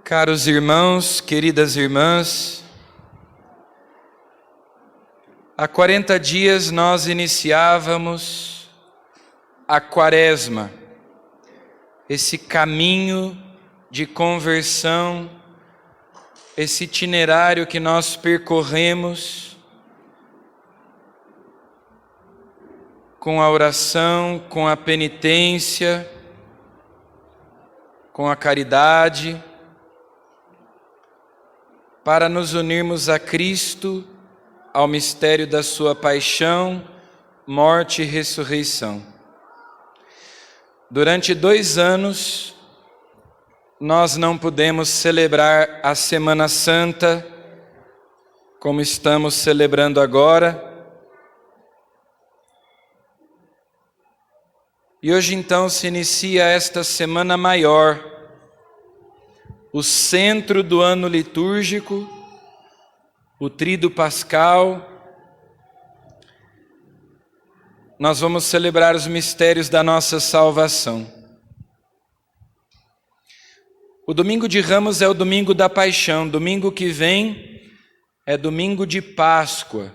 Caros irmãos, queridas irmãs, há 40 dias nós iniciávamos a Quaresma, esse caminho de conversão, esse itinerário que nós percorremos com a oração, com a penitência, com a caridade, para nos unirmos a Cristo, ao mistério da sua paixão, morte e ressurreição. Durante 2 anos, nós não pudemos celebrar a Semana Santa, como estamos celebrando agora. E hoje então se inicia esta Semana Maior, o centro do ano litúrgico, o Tríduo Pascal. Nós vamos celebrar os mistérios da nossa salvação. O domingo de Ramos é o domingo da Paixão, domingo que vem é domingo de Páscoa,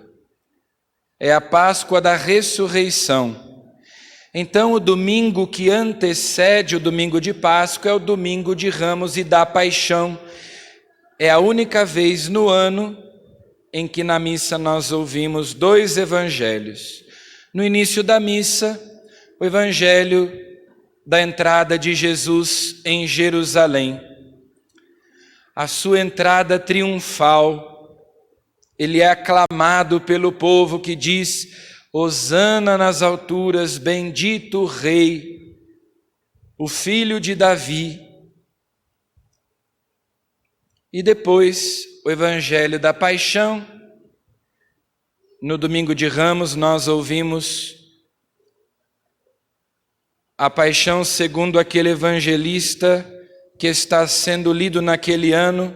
é a Páscoa da ressurreição. Então, o domingo que antecede o domingo de Páscoa é o domingo de Ramos e da Paixão. É a única vez no ano em que na missa nós ouvimos 2 evangelhos. No início da missa, o evangelho da entrada de Jesus em Jerusalém. A sua entrada triunfal. Ele é aclamado pelo povo que diz: Hosana nas alturas, bendito o Rei, o Filho de Davi. E depois, o Evangelho da Paixão. No domingo de Ramos, nós ouvimos a Paixão segundo aquele evangelista que está sendo lido naquele ano.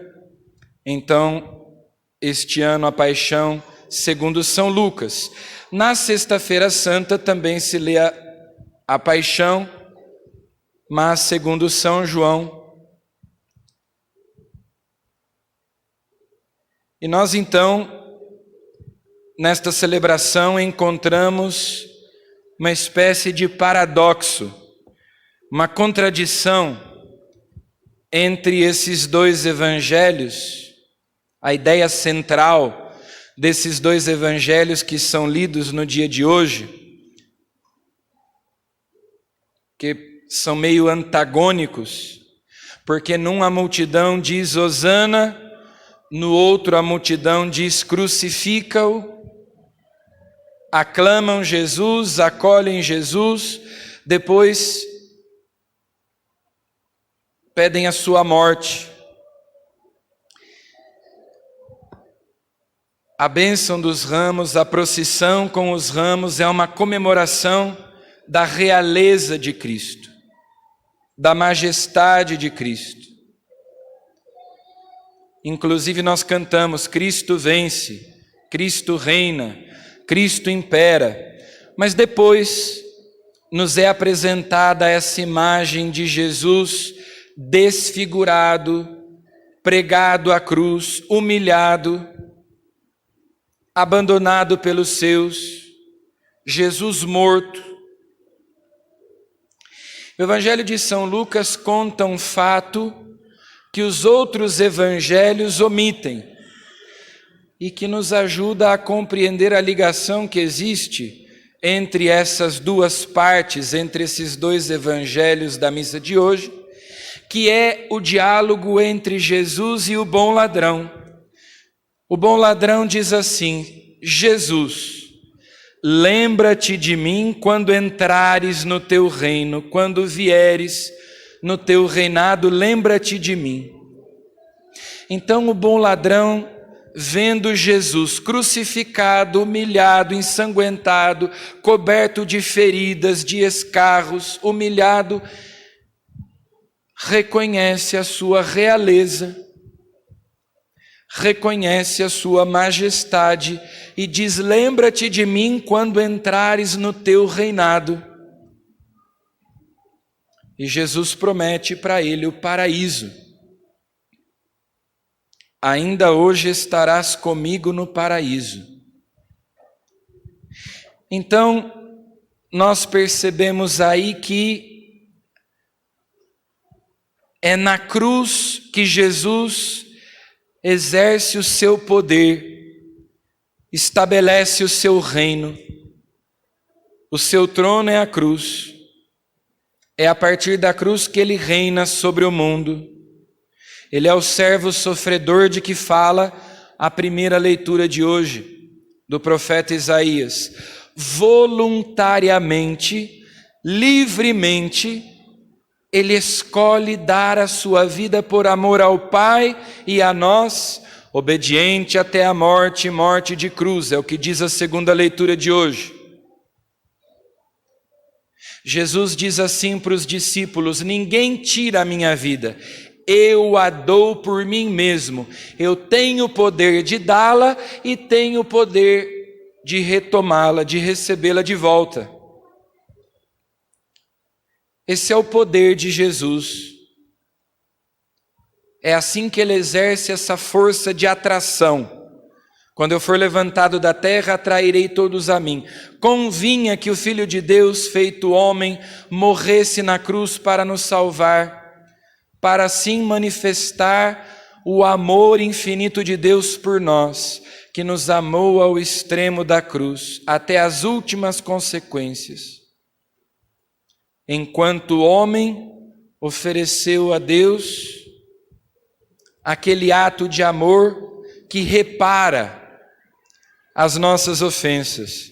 Então, este ano, a Paixão segundo São Lucas. Na Sexta-feira Santa também se lê a Paixão, mas segundo São João. E nós então, nesta celebração, encontramos uma espécie de paradoxo, uma contradição entre esses 2 evangelhos. A ideia central desses 2 evangelhos que são lidos no dia de hoje, que são meio antagônicos, porque num a multidão diz Hosana, no outro a multidão diz crucifica-o, aclamam Jesus, acolhem Jesus, depois pedem a sua morte. A bênção dos ramos, a procissão com os ramos é uma comemoração da realeza de Cristo, da majestade de Cristo. Inclusive nós cantamos: Cristo vence, Cristo reina, Cristo impera. Mas depois nos é apresentada essa imagem de Jesus desfigurado, pregado à cruz, humilhado, abandonado pelos seus, Jesus morto. O Evangelho de São Lucas conta um fato que os outros evangelhos omitem e que nos ajuda a compreender a ligação que existe entre essas 2 partes, entre esses 2 evangelhos da missa de hoje, que é o diálogo entre Jesus e o bom ladrão. O bom ladrão diz assim: Jesus, lembra-te de mim quando entrares no teu reino, quando vieres no teu reinado, lembra-te de mim. Então o bom ladrão, vendo Jesus crucificado, humilhado, ensanguentado, coberto de feridas, de escarros, humilhado, reconhece a sua realeza, reconhece a sua majestade e diz: lembra-te de mim quando entrares no teu reinado. E Jesus promete para ele o paraíso. ainda hoje estarás comigo no paraíso. Então, nós percebemos aí que é na cruz que Jesus exerce o seu poder, estabelece o seu reino. O seu trono é a cruz. É a partir da cruz que ele reina sobre o mundo. Ele é o servo sofredor de que fala a primeira leitura de hoje, do profeta Isaías. Voluntariamente, livremente, ele escolhe dar a sua vida por amor ao Pai e a nós, obediente até a morte, morte de cruz, é o que diz a segunda leitura de hoje. Jesus diz assim para os discípulos: ninguém tira a minha vida, eu a dou por mim mesmo. Eu tenho o poder de dá-la e tenho o poder de retomá-la, de recebê-la de volta. Esse é o poder de Jesus. É assim que ele exerce essa força de atração. Quando eu for levantado da terra, atrairei todos a mim. Convinha que o Filho de Deus, feito homem, morresse na cruz para nos salvar, para assim manifestar o amor infinito de Deus por nós, que nos amou ao extremo da cruz, até as últimas consequências. Enquanto homem, ofereceu a Deus aquele ato de amor que repara as nossas ofensas.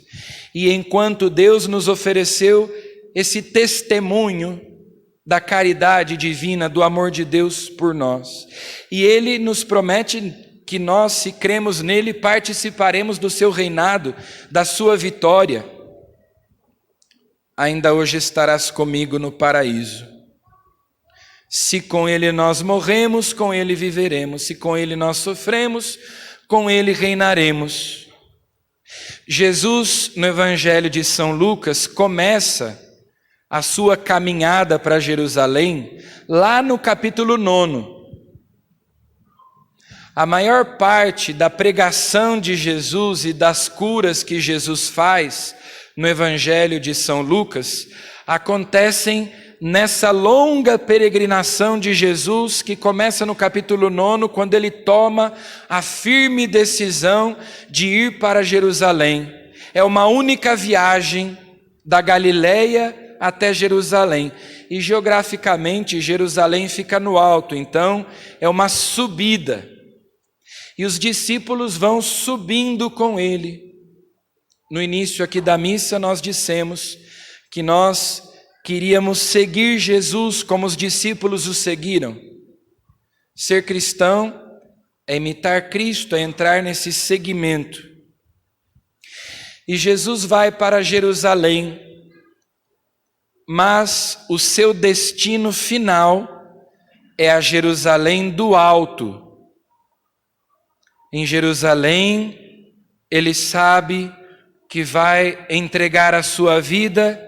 E enquanto Deus nos ofereceu esse testemunho da caridade divina, do amor de Deus por nós, e Ele nos promete que nós, se cremos nele, participaremos do seu reinado, da sua vitória. Ainda hoje estarás comigo no paraíso. Se com ele nós morremos, com ele viveremos. Se com ele nós sofremos, com ele reinaremos. Jesus, no Evangelho de São Lucas, começa a sua caminhada para Jerusalém lá no capítulo 9. A maior parte da pregação de Jesus e das curas que Jesus faz no Evangelho de São Lucas acontecem nessa longa peregrinação de Jesus, que começa no capítulo 9, quando ele toma a firme decisão de ir para Jerusalém. É uma única viagem da Galileia até Jerusalém. E geograficamente Jerusalém fica no alto, então é uma subida. E os discípulos vão subindo com ele. No início aqui da missa nós dissemos que nós queríamos seguir Jesus como os discípulos o seguiram. Ser cristão é imitar Cristo, é entrar nesse segmento. E Jesus vai para Jerusalém, mas o seu destino final é a Jerusalém do alto. Em Jerusalém, ele sabe que vai entregar a sua vida,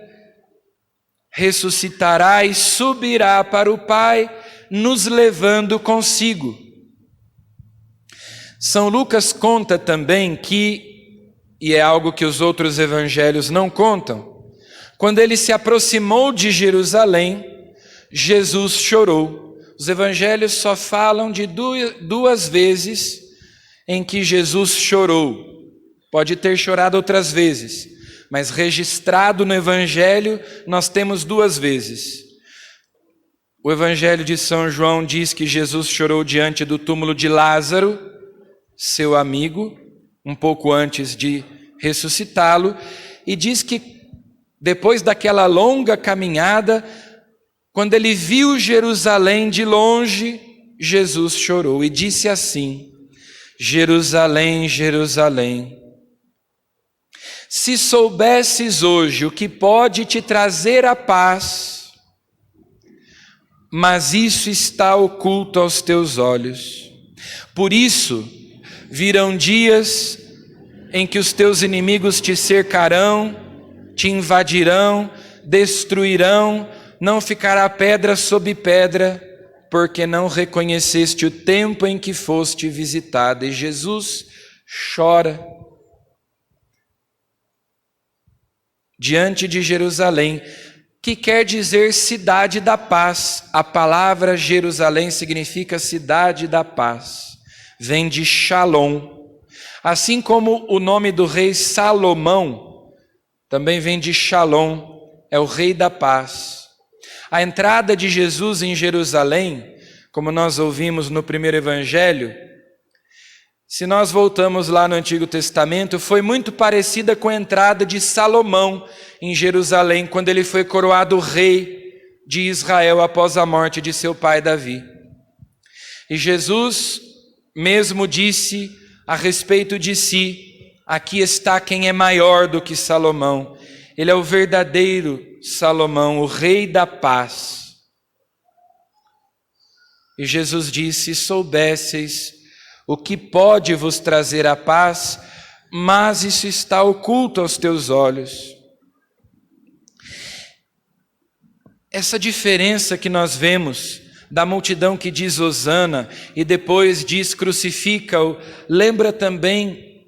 ressuscitará e subirá para o Pai, nos levando consigo. São Lucas conta também que, e é algo que os outros evangelhos não contam, quando ele se aproximou de Jerusalém, Jesus chorou. Os evangelhos só falam de duas vezes em que Jesus chorou. Pode ter chorado outras vezes, mas registrado no Evangelho nós temos duas vezes. O Evangelho de São João diz que Jesus chorou diante do túmulo de Lázaro, seu amigo, um pouco antes de ressuscitá-lo, e diz que depois daquela longa caminhada, quando ele viu Jerusalém de longe, Jesus chorou e disse assim: Jerusalém, Jerusalém, se soubesses hoje o que pode te trazer a paz, mas isso está oculto aos teus olhos. Por isso, virão dias em que os teus inimigos te cercarão, te invadirão, destruirão, não ficará pedra sobre pedra, porque não reconheceste o tempo em que foste visitada. E Jesus chora diante de Jerusalém, que quer dizer cidade da paz. A palavra Jerusalém significa cidade da paz, vem de Shalom. Assim como o nome do rei Salomão também vem de Shalom, é o rei da paz. A entrada de Jesus em Jerusalém, como nós ouvimos no primeiro evangelho, se nós voltamos lá no Antigo Testamento, foi muito parecida com a entrada de Salomão em Jerusalém, quando ele foi coroado rei de Israel após a morte de seu pai Davi. E Jesus mesmo disse a respeito de si: aqui está quem é maior do que Salomão. Ele é o verdadeiro Salomão, o rei da paz. E Jesus disse: soubesseis o que pode vos trazer a paz, mas isso está oculto aos teus olhos. Essa diferença que nós vemos da multidão que diz Hosana e depois diz crucifica-o, lembra também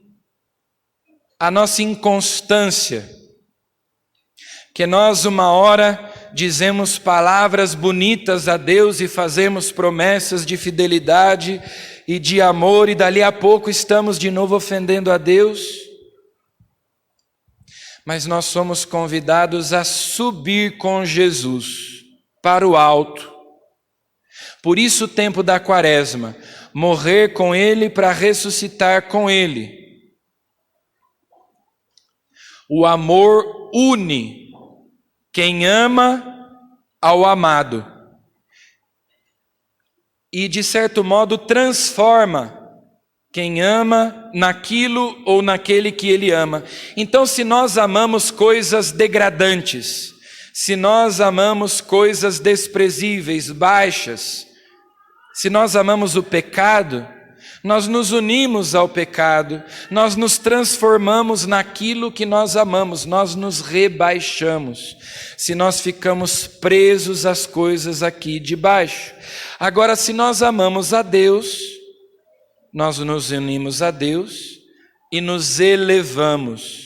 a nossa inconstância, que nós uma hora dizemos palavras bonitas a Deus e fazemos promessas de fidelidade e de amor, e dali a pouco estamos de novo ofendendo a Deus. Mas nós somos convidados a subir com Jesus para o alto. Por isso o tempo da quaresma, morrer com Ele para ressuscitar com Ele. O amor une quem ama ao amado e, de certo modo, transforma quem ama naquilo ou naquele que ele ama. Então, se nós amamos coisas degradantes, se nós amamos coisas desprezíveis, baixas, se nós amamos o pecado, nós nos unimos ao pecado, nós nos transformamos naquilo que nós amamos, nós nos rebaixamos, se nós ficamos presos às coisas aqui de baixo. Agora, se nós amamos a Deus, nós nos unimos a Deus e nos elevamos.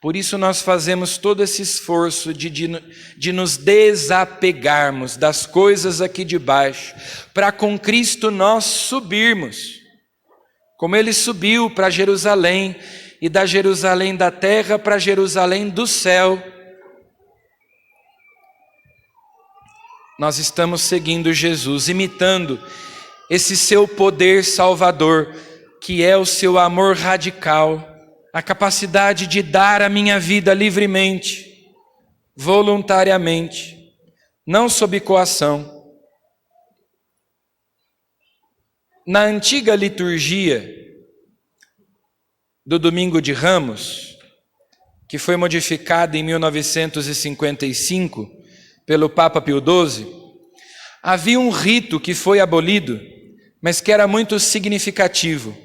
Por isso nós fazemos todo esse esforço de nos desapegarmos das coisas aqui de baixo, para com Cristo nós subirmos, como Ele subiu para Jerusalém, e da Jerusalém da terra para Jerusalém do céu. Nós estamos seguindo Jesus, imitando esse seu poder salvador, que é o seu amor radical, a capacidade de dar a minha vida livremente, voluntariamente, não sob coação. Na antiga liturgia do Domingo de Ramos, que foi modificada em 1955 pelo Papa Pio XII, havia um rito que foi abolido, mas que era muito significativo.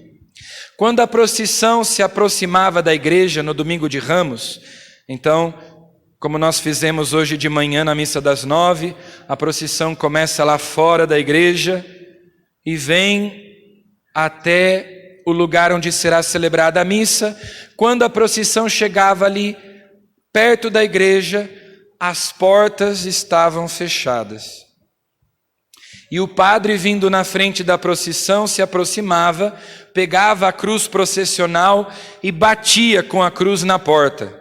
Quando a procissão se aproximava da igreja no Domingo de Ramos, então, como nós fizemos hoje de manhã na missa das 9, a procissão começa lá fora da igreja e vem até o lugar onde será celebrada a missa. Quando a procissão chegava ali perto da igreja, as portas estavam fechadas. E o padre, vindo na frente da procissão, se aproximava, pegava a cruz processional e batia com a cruz na porta.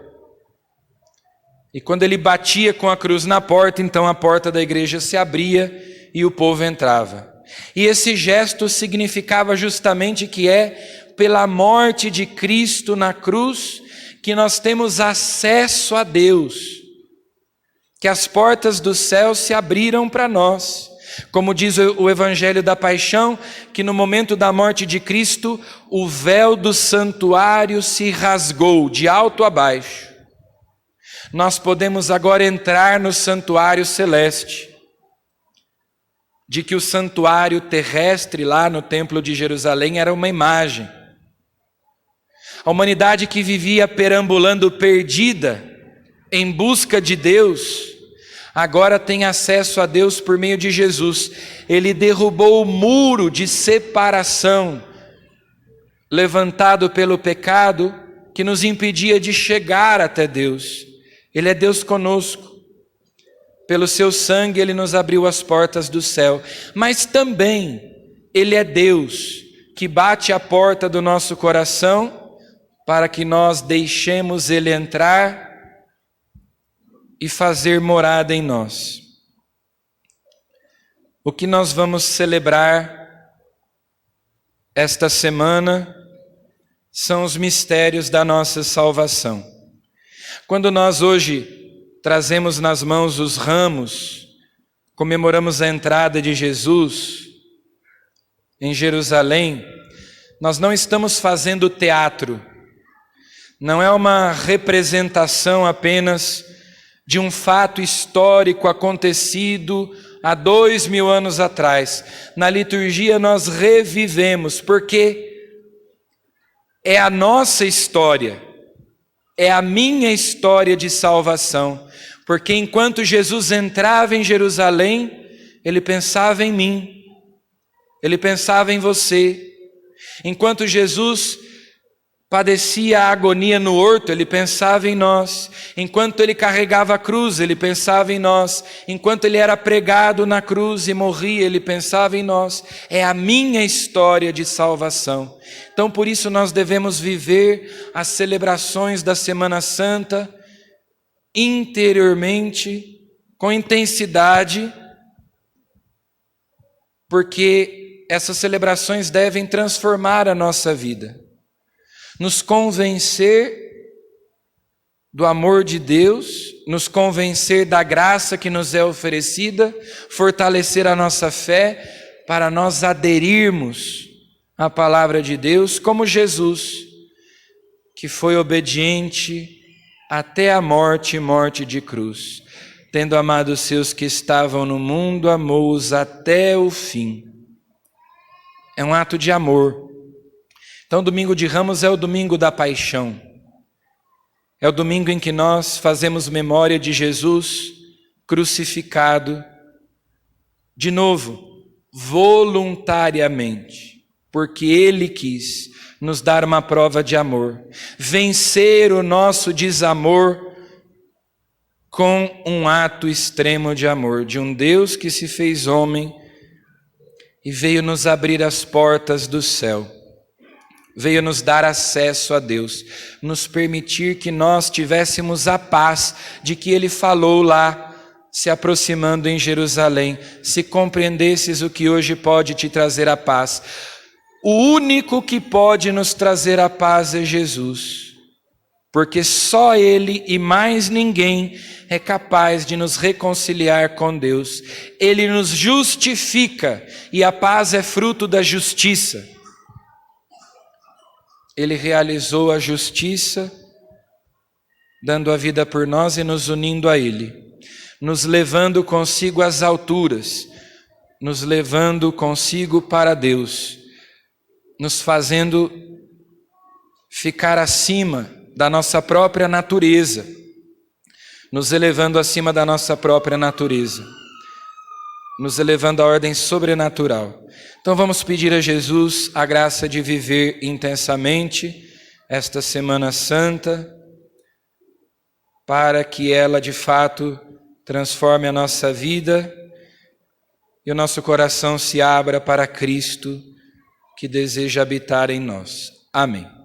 E quando ele batia com a cruz na porta, então a porta da igreja se abria e o povo entrava. E esse gesto significava justamente que é pela morte de Cristo na cruz que nós temos acesso a Deus, que as portas do céu se abriram para nós. Como diz o Evangelho da Paixão, que no momento da morte de Cristo, o véu do santuário se rasgou de alto a baixo. Nós podemos agora entrar no santuário celeste, de que o santuário terrestre lá no Templo de Jerusalém era uma imagem. A humanidade que vivia perambulando perdida em busca de Deus, agora tem acesso a Deus por meio de Jesus. Ele derrubou o muro de separação levantado pelo pecado que nos impedia de chegar até Deus. Ele é Deus conosco. Pelo seu sangue ele nos abriu as portas do céu. Mas também ele é Deus que bate a porta do nosso coração para que nós deixemos ele entrar e fazer morada em nós. O que nós vamos celebrar esta semana são os mistérios da nossa salvação. Quando nós hoje trazemos nas mãos os ramos, comemoramos a entrada de Jesus em Jerusalém, nós não estamos fazendo teatro, não é uma representação apenas de um fato histórico acontecido há 2000 anos atrás. Na liturgia nós revivemos, porque é a nossa história, é a minha história de salvação, porque enquanto Jesus entrava em Jerusalém, ele pensava em mim, ele pensava em você. Enquanto Jesus padecia a agonia no horto, ele pensava em nós. Enquanto ele carregava a cruz, ele pensava em nós. Enquanto ele era pregado na cruz e morria, ele pensava em nós. É a minha história de salvação. Então, por isso, nós devemos viver as celebrações da Semana Santa interiormente, com intensidade, porque essas celebrações devem transformar a nossa vida, nos convencer do amor de Deus, nos convencer da graça que nos é oferecida, fortalecer a nossa fé para nós aderirmos à palavra de Deus, como Jesus, que foi obediente até a morte e morte de cruz. Tendo amado os seus que estavam no mundo, amou-os até o fim. É um ato de amor. Então, domingo de Ramos é o domingo da paixão. É o domingo em que nós fazemos memória de Jesus crucificado, de novo, voluntariamente, porque Ele quis nos dar uma prova de amor, vencer o nosso desamor com um ato extremo de amor, de um Deus que se fez homem e veio nos abrir as portas do céu. Veio nos dar acesso a Deus, nos permitir que nós tivéssemos a paz de que Ele falou lá, se aproximando em Jerusalém. Se compreendesses o que hoje pode te trazer a paz. O único que pode nos trazer a paz é Jesus, porque só Ele e mais ninguém é capaz de nos reconciliar com Deus. Ele nos justifica e a paz é fruto da justiça. Ele realizou a justiça, dando a vida por nós e nos unindo a Ele, nos levando consigo às alturas, nos levando consigo para Deus, nos fazendo ficar acima da nossa própria natureza, nos elevando acima da nossa própria natureza, nos elevando à ordem sobrenatural. Então vamos pedir a Jesus a graça de viver intensamente esta Semana Santa, para que ela de fato transforme a nossa vida e o nosso coração se abra para Cristo que deseja habitar em nós. Amém.